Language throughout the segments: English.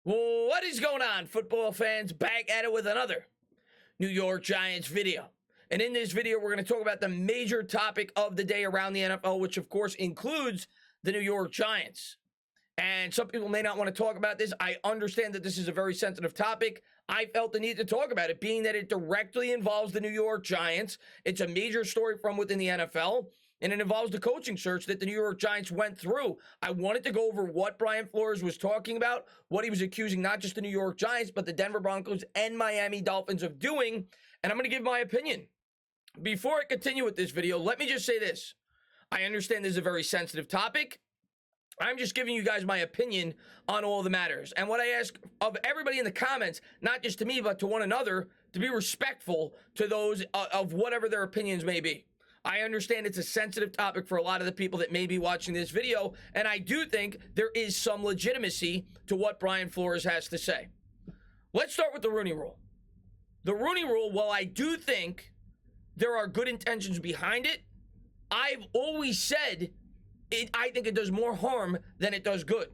What is going on, football fans? Back at it with another New York Giants video. And in this video, we're going to talk about the major topic of the day around the NFL, which of course includes the New York Giants. And some people may not want to talk about this. I understand that this is a very sensitive topic. I felt the need to talk about it, being that it directly involves the New York Giants. It's a major story from within the NFL, and it involves the coaching search that the New York Giants went through. I wanted to go over what Brian Flores was talking about, what he was accusing not just the New York Giants, but the Denver Broncos and Miami Dolphins of doing, and I'm going to give my opinion. Before I continue with this video, let me just say this. I understand this is a very sensitive topic. I'm just giving you guys my opinion on all the matters. And what I ask of everybody in the comments, not just to me, but to one another, to be respectful to those of whatever their opinions may be. I understand it's a sensitive topic for a lot of the people that may be watching this video, and I do think there is some legitimacy to what Brian Flores has to say. Let's start with the Rooney Rule. The Rooney Rule, while I do think there are good intentions behind it, I've always said I think it does more harm than it does good,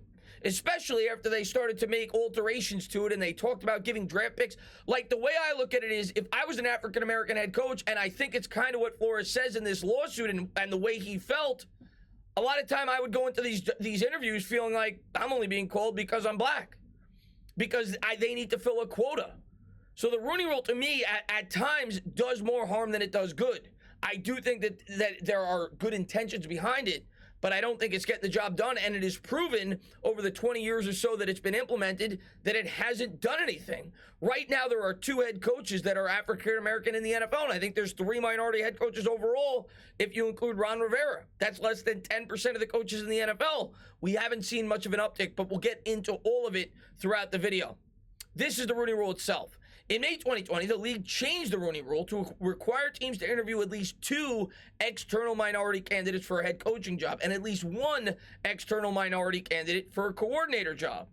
especially after they started to make alterations to it and they talked about giving draft picks. Like, the way I look at it is, if I was an African-American head coach, and I think it's kind of what Flores says in this lawsuit and the way he felt, a lot of time I would go into these interviews feeling like I'm only being called because I'm black, because they need to fill a quota. So the Rooney Rule, to me, at times does more harm than it does good. I do think that there are good intentions behind it, but I don't think it's getting the job done, and it is proven over the 20 years or so that it's been implemented that it hasn't done anything. Right now, there are 2 head coaches that are African-American in the NFL, and I think there's 3 minority head coaches overall if you include Ron Rivera. That's less than 10% of the coaches in the NFL. We haven't seen much of an uptick, but we'll get into all of it throughout the video. This is the Rooney Rule itself. In May 2020, the league changed the Rooney Rule to require teams to interview at least 2 external minority candidates for a head coaching job and at least 1 external minority candidate for a coordinator job.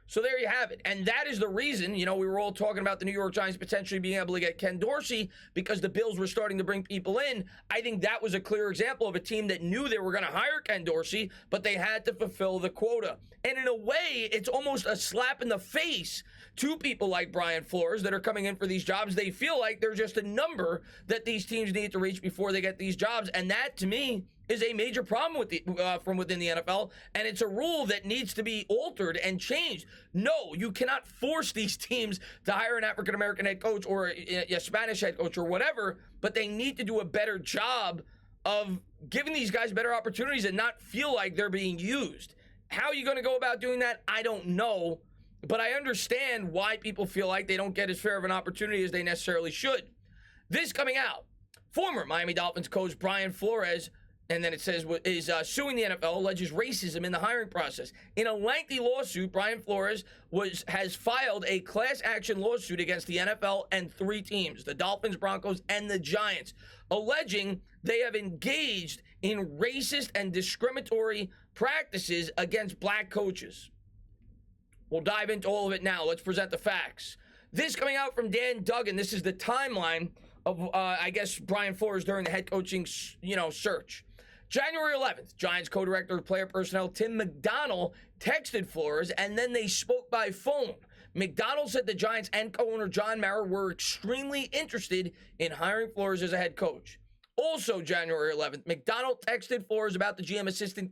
So there you have it. And that is the reason, we were all talking about the New York Giants potentially being able to get Ken Dorsey because the Bills were starting to bring people in. I think that was a clear example of a team that knew they were going to hire Ken Dorsey, but they had to fulfill the quota. And in a way, it's almost a slap in the face to people like Brian Flores that are coming in for these jobs. They feel like they're just a number that these teams need to reach before they get these jobs. And that, to me, is a major problem with from within the NFL, and it's a rule that needs to be altered and changed. No, you cannot force these teams to hire an African-American head coach or a Spanish head coach or whatever, but they need to do a better job of giving these guys better opportunities and not feel like they're being used. How are you going to go about doing that? I don't know, but I understand why people feel like they don't get as fair of an opportunity as they necessarily should. This coming out, former Miami Dolphins coach Brian Flores, and then it says, is suing the NFL, alleges racism in the hiring process. In a lengthy lawsuit, Brian Flores has filed a class action lawsuit against the NFL and 3 teams, the Dolphins, Broncos, and the Giants, alleging they have engaged in racist and discriminatory practices against black coaches. We'll dive into all of it now. Let's present the facts. This coming out from Dan Duggan. This is the timeline of, Brian Flores during the head coaching, search. January 11th, Giants co-director of player personnel Tim McDonald texted Flores, and then they spoke by phone. McDonald said the Giants and co-owner John Mara were extremely interested in hiring Flores as a head coach. Also, January 11th, McDonald texted Flores about the GM assistant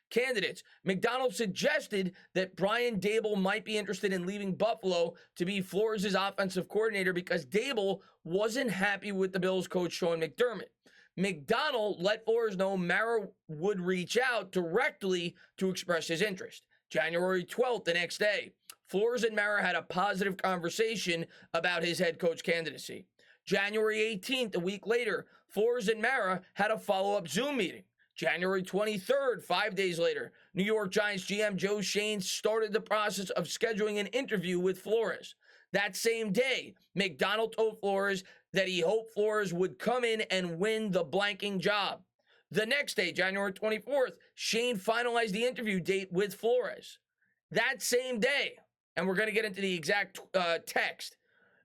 candidates. McDonald suggested that Brian Daboll might be interested in leaving Buffalo to be Flores' offensive coordinator because Daboll wasn't happy with the Bills coach Sean McDermott. McDonald let Flores know Mara would reach out directly to express his interest. January 12th, the next day, Flores and Mara had a positive conversation about his head coach candidacy. January 18th, a week later, Flores and Mara had a follow-up Zoom meeting. January 23rd, 5 days later, New York Giants GM Joe Schoen started the process of scheduling an interview with Flores. That same day, McDonald told Flores that he hoped Flores would come in and win the blanking job. The next day, January 24th, Schoen finalized the interview date with Flores. That same day, and we're going to get into the exact text,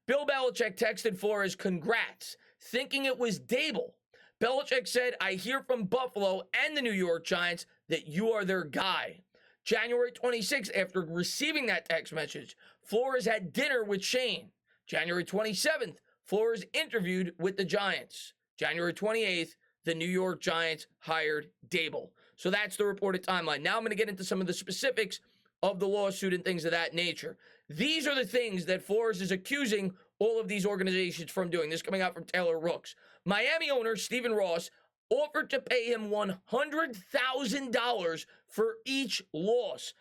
Bill Belichick texted Flores, "Congrats," thinking it was Daboll. Belichick said, "I hear from Buffalo and the New York Giants that you are their guy." January 26th, after receiving that text message, Flores had dinner with Shane. January 27th, Flores interviewed with the Giants. January 28th, the New York Giants hired Dable. So that's the reported timeline. Now I'm going to get into some of the specifics of the lawsuit and things of that nature. These are the things that Flores is accusing all of these organizations from doing. This coming out from Taylor Rooks. Miami owner Stephen Ross offered to pay him $100,000 for each loss.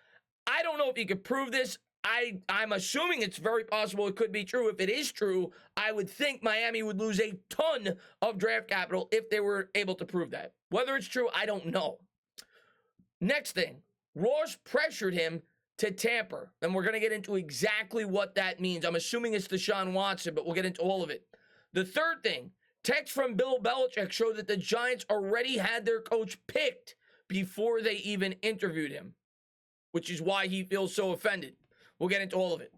I don't know if you could prove this. I'm assuming it's very possible it could be true. If it is true, I would think Miami would lose a ton of draft capital if they were able to prove that. Whether it's true, I don't know. Next thing, Ross pressured him to tamper. And we're going to get into exactly what that means. I'm assuming it's Deshaun Watson, but we'll get into all of it. The third thing, text from Bill Belichick showed that the Giants already had their coach picked before they even interviewed him, which is why he feels so offended. We'll get into all of it.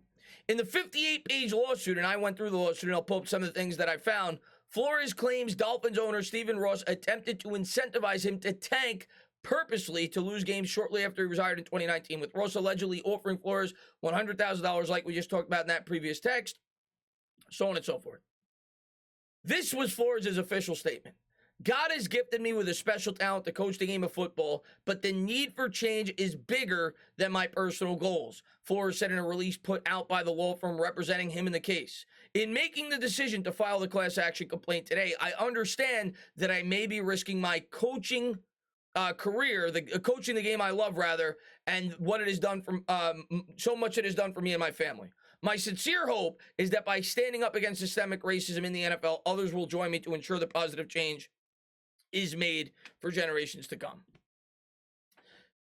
In the 58-page lawsuit, and I went through the lawsuit, and I'll pull up some of the things that I found, Flores claims Dolphins owner Stephen Ross attempted to incentivize him to tank purposely to lose games shortly after he was hired in 2019, with Ross allegedly offering Flores $100,000 like we just talked about in that previous text, so on and so forth. This was Flores' official statement. God has gifted me with a special talent to coach the game of football, but the need for change is bigger than my personal goals, Flores said in a release put out by the law firm representing him in the case. In making the decision to file the class action complaint today, I understand that I may be risking my coaching career, coaching the game I love, rather, and what it has done for so much it has done for me and my family. My sincere hope is that by standing up against systemic racism in the NFL, others will join me to ensure that positive change is made for generations to come.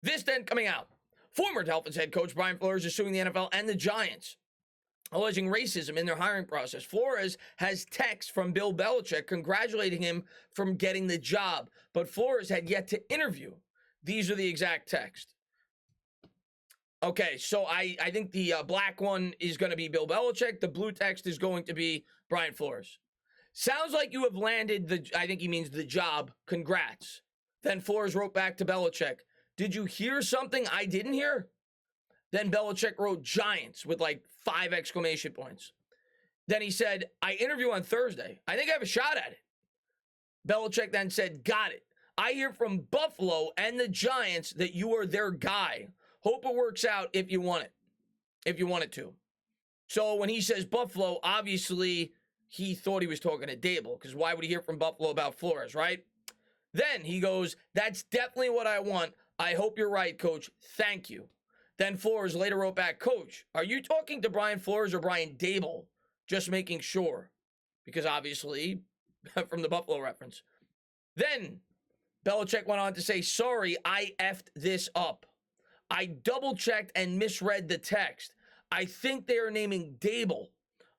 This then coming out. Former Dolphins head coach Brian Flores is suing the NFL and the Giants, alleging racism in their hiring process. Flores has text from Bill Belichick congratulating him from getting the job, but Flores had yet to interview. These are the exact text. Okay, so I think the black one is going to be Bill Belichick. The blue text is going to be Brian Flores. Sounds like you have landed I think he means the job. Congrats. Then Flores wrote back to Belichick, did you hear something I didn't hear? Then Belichick wrote Giants with like 5 exclamation points. Then he said, I interview on Thursday. I think I have a shot at it. Belichick then said, got it. I hear from Buffalo and the Giants that you are their guy. Hope it works out if you want it. If you want it to. So when he says Buffalo, obviously he thought he was talking to Dable, because why would he hear from Buffalo about Flores, right? Then he goes, that's definitely what I want. I hope you're right, coach. Thank you. Then Flores later wrote back, coach, are you talking to Brian Flores or Brian Dable? Just making sure. Because obviously, from the Buffalo reference. Then Belichick went on to say, sorry, I effed this up. I double-checked and misread the text. I think they are naming Dable.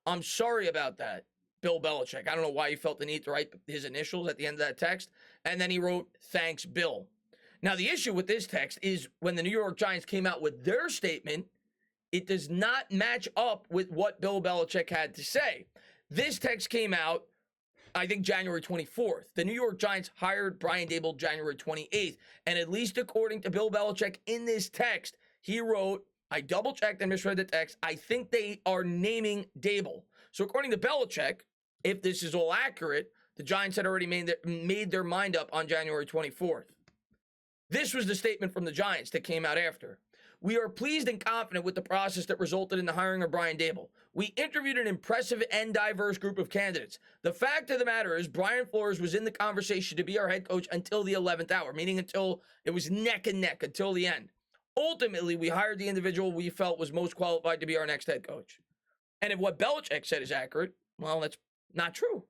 I'm sorry about that, Bill Belichick. I don't know why he felt the need to write his initials at the end of that text. And then he wrote, thanks, Bill. Now, the issue with this text is when the New York Giants came out with their statement, it does not match up with what Bill Belichick had to say. This text came out, I think, January 24th. The New York Giants hired Brian Dable January 28th. And at least according to Bill Belichick in this text, he wrote, I double-checked and misread the text. I think they are naming Dable. So according to Belichick, if this is all accurate, the Giants had already made their mind up on January 24th. This was the statement from the Giants that came out after. We are pleased and confident with the process that resulted in the hiring of Brian Dable. We interviewed an impressive and diverse group of candidates. The fact of the matter is Brian Flores was in the conversation to be our head coach until the 11th hour, meaning until it was neck and neck, until the end. Ultimately, we hired the individual we felt was most qualified to be our next head coach. And if what Belichick said is accurate, well, that's not true.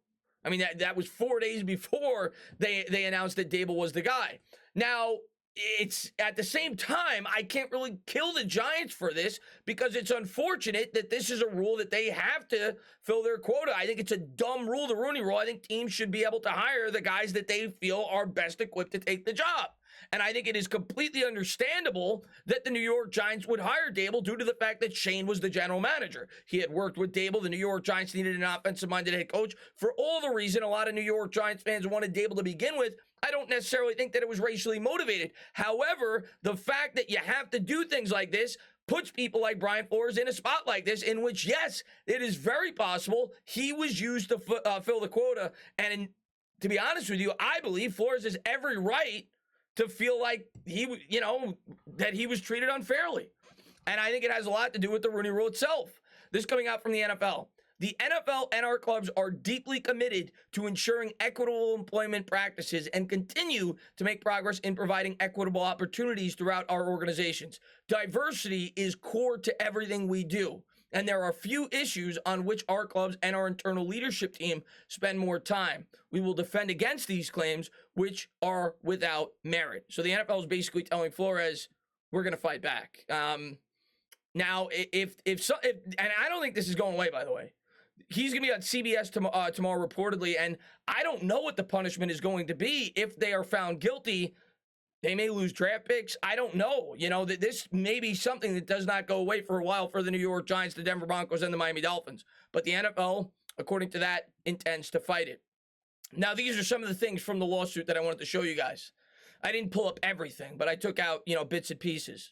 I mean, that was 4 days before they announced that Dable was the guy. Now, it's at the same time, I can't really kill the Giants for this because it's unfortunate that this is a rule that they have to fill their quota. I think it's a dumb rule, the Rooney Rule. I think teams should be able to hire the guys that they feel are best equipped to take the job. And I think it is completely understandable that the New York Giants would hire Dable due to the fact that Shane was the general manager. He had worked with Dable. The New York Giants needed an offensive-minded head coach for all the reason a lot of New York Giants fans wanted Dable to begin with. I don't necessarily think that it was racially motivated. However, the fact that you have to do things like this puts people like Brian Flores in a spot like this, in which, yes, it is very possible he was used to fill the quota. And to be honest with you, I believe Flores has every right to feel like that he was treated unfairly. And I think it has a lot to do with the Rooney Rule itself. This coming out from the NFL. The NFL and our clubs are deeply committed to ensuring equitable employment practices and continue to make progress in providing equitable opportunities throughout our organizations. Diversity is core to everything we do, and there are few issues on which our clubs and our internal leadership team spend more time. We will defend against these claims, which are without merit. So the NFL is basically telling Flores, we're going to fight back. Now, if and I don't think this is going away, by the way. He's going to be on CBS tomorrow, reportedly, and I don't know what the punishment is going to be. If they are found guilty, they may lose draft picks. I don't know. That this may be something that does not go away for a while for the New York Giants, the Denver Broncos, and the Miami Dolphins. But the NFL, according to that, intends to fight it. Now, these are some of the things from the lawsuit that I wanted to show you guys. I didn't pull up everything, but I took out, bits and pieces.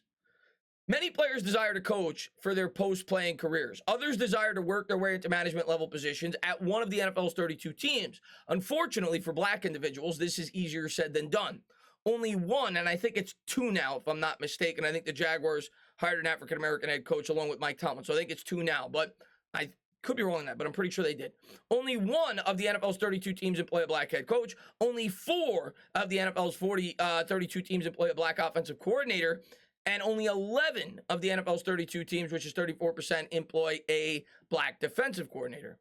Many players desire to coach for their post-playing careers. Others desire to work their way into management-level positions at one of the NFL's 32 teams. Unfortunately for black individuals, this is easier said than done. Only one, and I think it's two now, if I'm not mistaken. I think the Jaguars hired an African-American head coach along with Mike Tomlin, so I think it's two now, but I could be wrong on that, but I'm pretty sure they did. Only one of the NFL's 32 teams employ a black head coach. Only 4 of the NFL's 32 teams employ a black offensive coordinator. And only 11 of the NFL's 32 teams, which is 34%, employ a black defensive coordinator.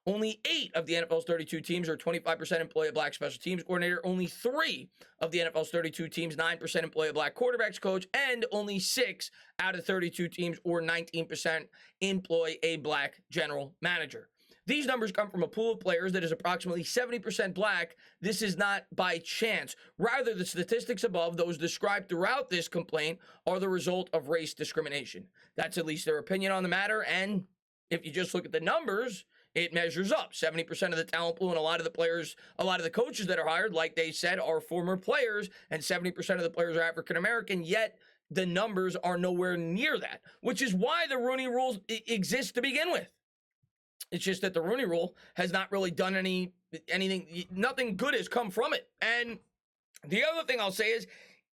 Only 8 of the NFL's 32 teams, or 25%, employ a black special teams coordinator. Only 3 of the NFL's 32 teams, 9%, employ a black quarterbacks coach. And only 6 out of 32 teams, or 19%, employ a black general manager. These numbers come from a pool of players that is approximately 70% black. This is not by chance. Rather, the statistics above, those described throughout this complaint, are the result of race discrimination. That's at least their opinion on the matter, and if you just look at the numbers, it measures up. 70% of the talent pool and a lot of the players, a lot of the coaches that are hired, like they said, are former players, and 70% of the players are African-American, yet the numbers are nowhere near that, which is why the Rooney Rule exists to begin with. It's just that the Rooney Rule has not really done anything, nothing good has come from it. And the other thing I'll say is,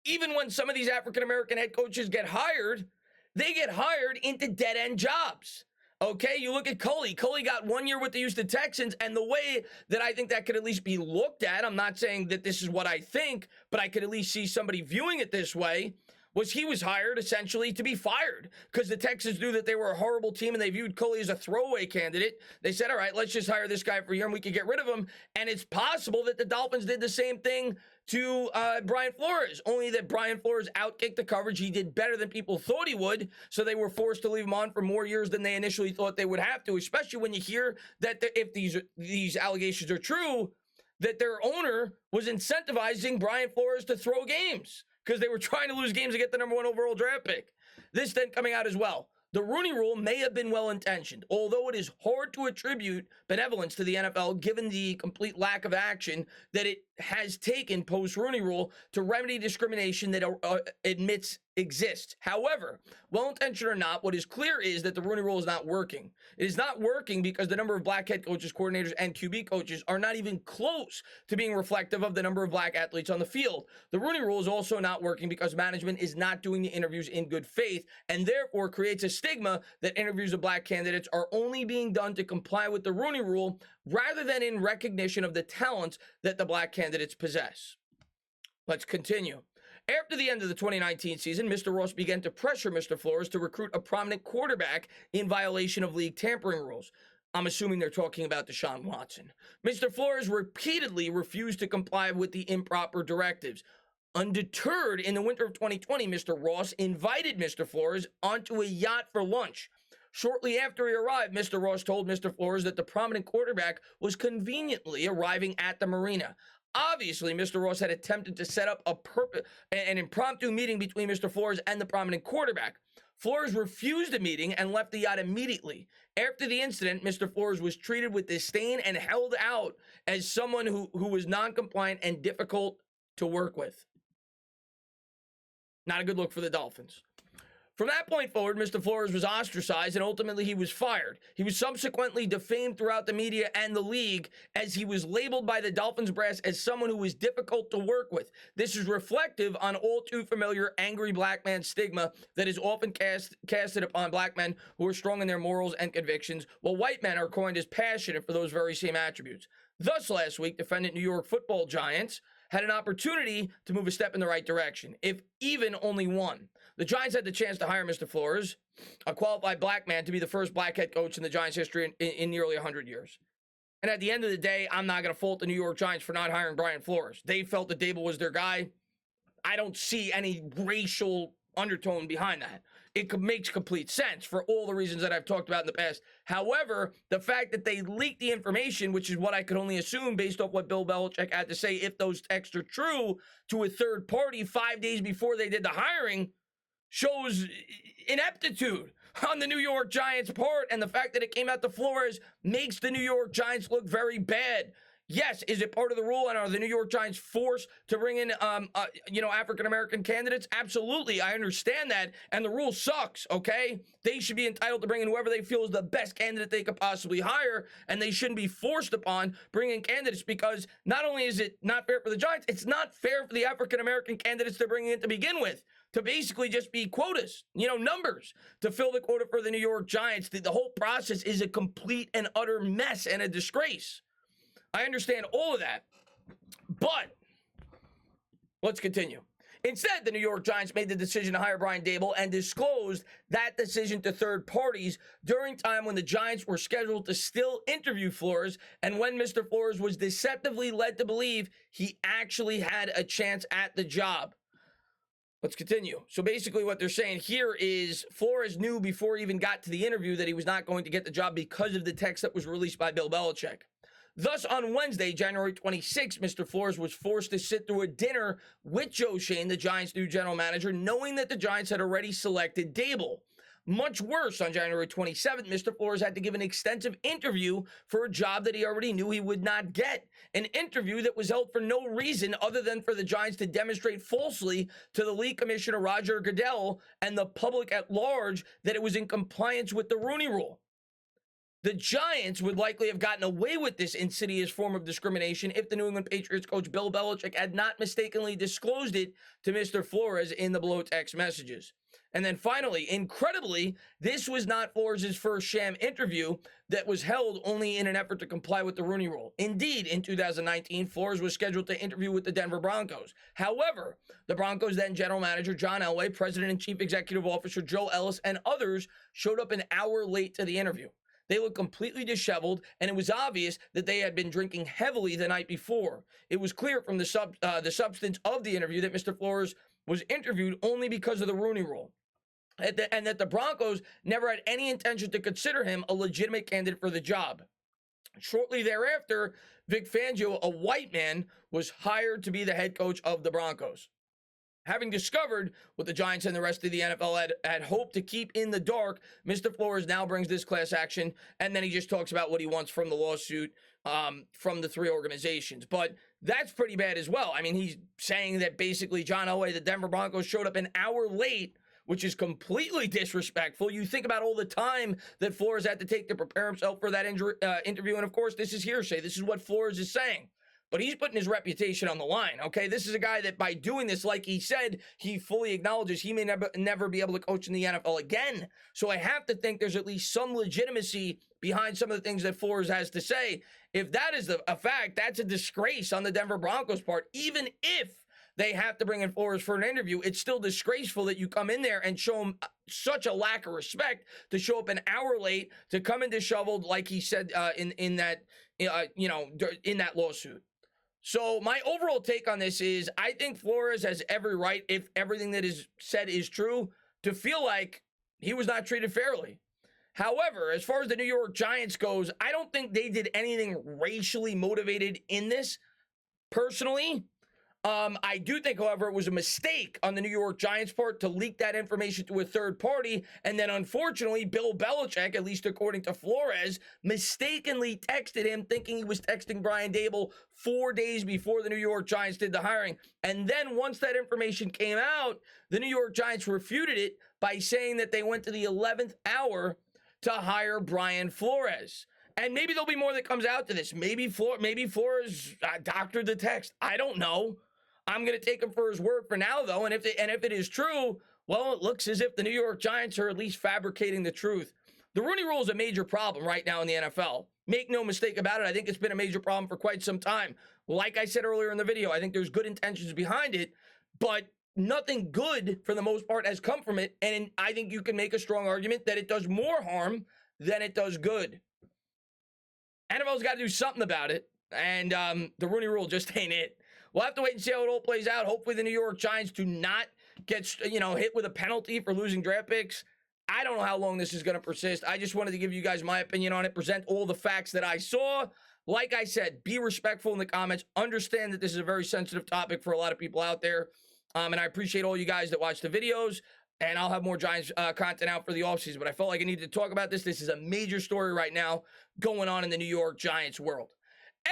even when some of these African-American head coaches get hired, they get hired into dead-end jobs. Okay, you look at Culley. Culley got 1 year with the Houston Texans, and the way that I think that could at least be looked at, I'm not saying that this is what I think, but I could at least see somebody viewing it this way, was he was hired essentially to be fired because the Texans knew that they were a horrible team and they viewed Culley as a throwaway candidate. They said, all right, let's just hire this guy for a year and we can get rid of him. And it's possible that the Dolphins did the same thing to Brian Flores, only that Brian Flores outkicked the coverage. He did better than people thought he would, so they were forced to leave him on for more years than they initially thought they would have to, especially when you hear that if these allegations are true, that their owner was incentivizing Brian Flores to throw games, because they were trying to lose games to get the number 1 overall draft pick. This then coming out as well. The Rooney Rule may have been well-intentioned, although it is hard to attribute benevolence to the NFL given the complete lack of action that it has taken post-Rooney Rule to remedy discrimination that admits exists. However, well-intentioned or not, what is clear is that the Rooney Rule is not working. It is not working because the number of black head coaches, coordinators, and QB coaches are not even close to being reflective of the number of black athletes on the field. The Rooney Rule is also not working because management is not doing the interviews in good faith and therefore creates a stigma that interviews of black candidates are only being done to comply with the Rooney Rule rather than in recognition of the talents that the black candidates possess. Let's continue. After the end of the 2019 season, Mr. Ross began to pressure Mr. Flores to recruit a prominent quarterback in violation of league tampering rules. I'm assuming they're talking about Deshaun Watson. Mr. Flores repeatedly refused to comply with the improper directives. Undeterred, in the winter of 2020, Mr. Ross invited Mr. Flores onto a yacht for lunch. Shortly after he arrived, Mr. Ross told Mr. Flores that the prominent quarterback was conveniently arriving at the marina. Obviously, Mr. Ross had attempted to set up an impromptu meeting between Mr. Flores and the prominent quarterback. Flores refused the meeting and left the yacht immediately. After the incident, Mr. Flores was treated with disdain and held out as someone who was non-compliant and difficult to work with. Not a good look for the Dolphins. From that point forward, Mr. Flores was ostracized and ultimately he was fired. He was subsequently defamed throughout the media and the league as he was labeled by the Dolphins brass as someone who was difficult to work with. This is reflective on all too familiar angry black man stigma that is often casted upon black men who are strong in their morals and convictions, while white men are coined as passionate for those very same attributes. Thus, last week, defendant New York Football Giants had an opportunity to move a step in the right direction, if even only one. The Giants had the chance to hire Mr. Flores, a qualified black man, to be the first black head coach in the Giants' history in nearly 100 years. And at the end of the day, I'm not going to fault the New York Giants for not hiring Brian Flores. They felt that Dable was their guy. I don't see any racial undertone behind that. It makes complete sense for all the reasons that I've talked about in the past. However, the fact that they leaked the information, which is what I could only assume based off what Bill Belichick had to say, if those texts are true, to a third party 5 days before they did the hiring, shows ineptitude on the New York Giants' part, and the fact that it came out to Flores makes the New York Giants look very bad. Yes, is it part of the rule, and are the New York Giants forced to bring in, African-American candidates? Absolutely, I understand that, and the rule sucks, okay? They should be entitled to bring in whoever they feel is the best candidate they could possibly hire, and they shouldn't be forced upon bringing candidates, because not only is it not fair for the Giants, it's not fair for the African-American candidates they're bringing in to begin with, to basically just be quotas, numbers, to fill the quota for the New York Giants. The whole process is a complete and utter mess and a disgrace. I understand all of that, but let's continue. Instead, the New York Giants made the decision to hire Brian Dable and disclosed that decision to third parties during time when the Giants were scheduled to still interview Flores, and when Mr. Flores was deceptively led to believe he actually had a chance at the job. Let's continue. So basically what they're saying here is Flores knew before he even got to the interview that he was not going to get the job because of the text that was released by Bill Belichick. Thus, on Wednesday, January 26, Mr. Flores was forced to sit through a dinner with Joe Schoen, the Giants' new general manager, knowing that the Giants had already selected Dable. Much worse, on January 27th, Mr. Flores had to give an extensive interview for a job that he already knew he would not get. An interview that was held for no reason other than for the Giants to demonstrate falsely to the league commissioner Roger Goodell and the public at large that it was in compliance with the Rooney Rule. The Giants would likely have gotten away with this insidious form of discrimination if the New England Patriots coach Bill Belichick had not mistakenly disclosed it to Mr. Flores in the below text messages. And then finally, incredibly, this was not Flores' first sham interview that was held only in an effort to comply with the Rooney Rule. Indeed, in 2019, Flores was scheduled to interview with the Denver Broncos. However, the Broncos' then general manager, John Elway, president and chief executive officer, Joe Ellis, and others showed up an hour late to the interview. They looked completely disheveled, and it was obvious that they had been drinking heavily the night before. It was clear from the substance of the interview that Mr. Flores was interviewed only because of the Rooney Rule, and that the Broncos never had any intention to consider him a legitimate candidate for the job. Shortly thereafter, Vic Fangio, a white man, was hired to be the head coach of the Broncos. Having discovered what the Giants and the rest of the NFL had hoped to keep in the dark, Mr. Flores now brings this class action, and then he just talks about what he wants from the lawsuit from the three organizations. But that's pretty bad as well. I mean, he's saying that basically John Elway, the Denver Broncos, showed up an hour late, which is completely disrespectful. You think about all the time that Flores had to take to prepare himself for that interview, and of course, this is hearsay. This is what Flores is saying. But he's putting his reputation on the line, okay? This is a guy that by doing this, like he said, he fully acknowledges he may never be able to coach in the NFL again. So I have to think there's at least some legitimacy behind some of the things that Flores has to say. If that is a fact, that's a disgrace on the Denver Broncos' part. Even if they have to bring in Flores for an interview, it's still disgraceful that you come in there and show him such a lack of respect to show up an hour late, to come in disheveled, like he said in that lawsuit. So my overall take on this is I think Flores has every right, if everything that is said is true, to feel like he was not treated fairly. However, as far as the New York Giants goes, I don't think they did anything racially motivated in this. Personally, I do think, however, it was a mistake on the New York Giants' part to leak that information to a third party. And then, unfortunately, Bill Belichick, at least according to Flores, mistakenly texted him thinking he was texting Brian Dable 4 days before the New York Giants did the hiring. And then once that information came out, the New York Giants refuted it by saying that they went to the 11th hour to hire Brian Flores. And maybe there'll be more that comes out to this. Maybe Flores doctored the text. I don't know. I'm going to take him for his word for now, though. And if it is true, well, it looks as if the New York Giants are at least fabricating the truth. The Rooney Rule is a major problem right now in the NFL. Make no mistake about it. I think it's been a major problem for quite some time. Like I said earlier in the video, I think there's good intentions behind it, but nothing good for the most part has come from it. And I think you can make a strong argument that it does more harm than it does good. NFL's got to do something about it. And the Rooney Rule just ain't it. We'll have to wait and see how it all plays out. Hopefully the New York Giants do not get, hit with a penalty for losing draft picks. I don't know how long this is going to persist. I just wanted to give you guys my opinion on it, present all the facts that I saw. Like I said, be respectful in the comments. Understand that this is a very sensitive topic for a lot of people out there. And I appreciate all you guys that watch the videos. And I'll have more Giants content out for the offseason. But I felt like I needed to talk about this. This is a major story right now going on in the New York Giants world.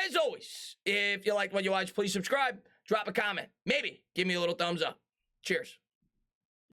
As always, if you liked what you watched, please subscribe, drop a comment, maybe give me a little thumbs up. Cheers.